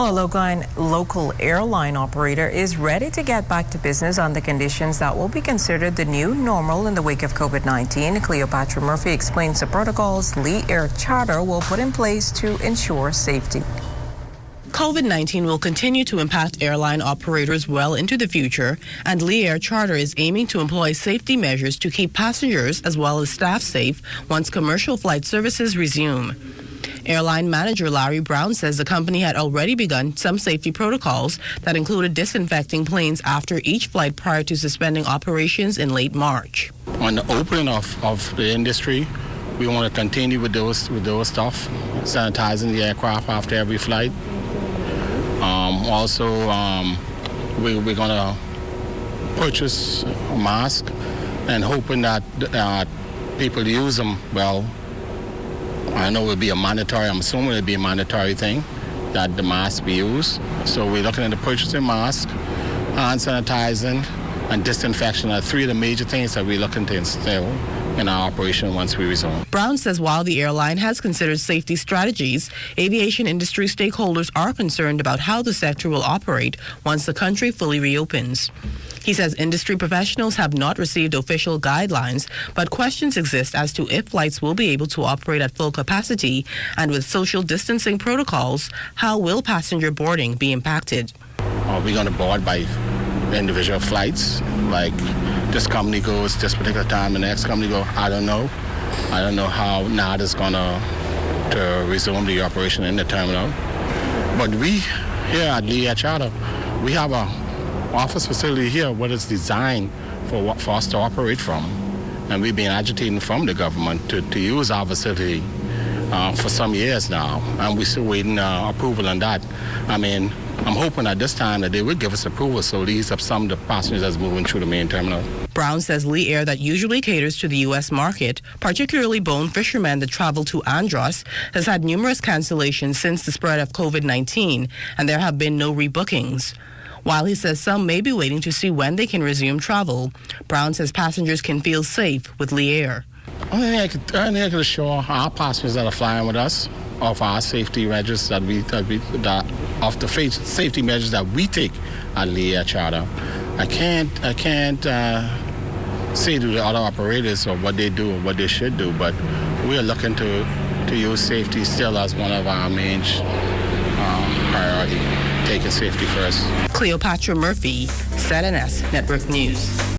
Well, a local airline operator is ready to get back to business on the conditions that will be considered the new normal in the wake of COVID-19. Cleopatra Murphy explains the protocols Lee Air Charter will put in place to ensure safety. COVID-19 will continue to impact airline operators well into the future, and Lee Air Charter is aiming to employ safety measures to keep passengers as well as staff safe once commercial flight services resume. Airline manager Larry Brown says the company had already begun some safety protocols that included disinfecting planes after each flight prior to suspending operations in late March. On the opening of the industry, we want to continue with those stuff, sanitizing the aircraft after every flight. We're going to purchase a mask and hoping that people use them well. I know it will be I'm assuming it will be a mandatory thing that the mask be used. So we're looking at the purchasing mask, hand sanitizing, and disinfection are three of the major things that we're looking to instill in our operation once we resume. Brown says while the airline has considered safety strategies, aviation industry stakeholders are concerned about how the sector will operate once the country fully reopens. He says industry professionals have not received official guidelines, but questions exist as to if flights will be able to operate at full capacity, and with social distancing protocols, how will passenger boarding be impacted? Are we going to board by individual flights? Like this company goes this particular time, the next company goes, I don't know. I don't know how NAD is going to resume the operation in the terminal. But we here at Lee Air Charter, we have a office facility here what is designed for us to operate from, and we've been agitating from the government to use our facility for some years now, and we're still waiting approval on that. I mean, I'm hoping at this time that they would give us approval so these of some of the passengers that's moving through the main terminal. Brown says Lee Air, that usually caters to the U.S. market, particularly bone fishermen that travel to Andros, has had numerous cancellations since the spread of COVID-19, and there have been no rebookings. While he says some may be waiting to see when they can resume travel, Brown says passengers can feel safe with Lee Air. I think I could assure our passengers that are flying with us of our safety measures of the safety measures that we take at Lee Air Charter. I can't say to the other operators or what they do or what they should do, but we are looking to use safety still as one of our main priority. Taking safety first. Cleopatra Murphy, ZNS Network News.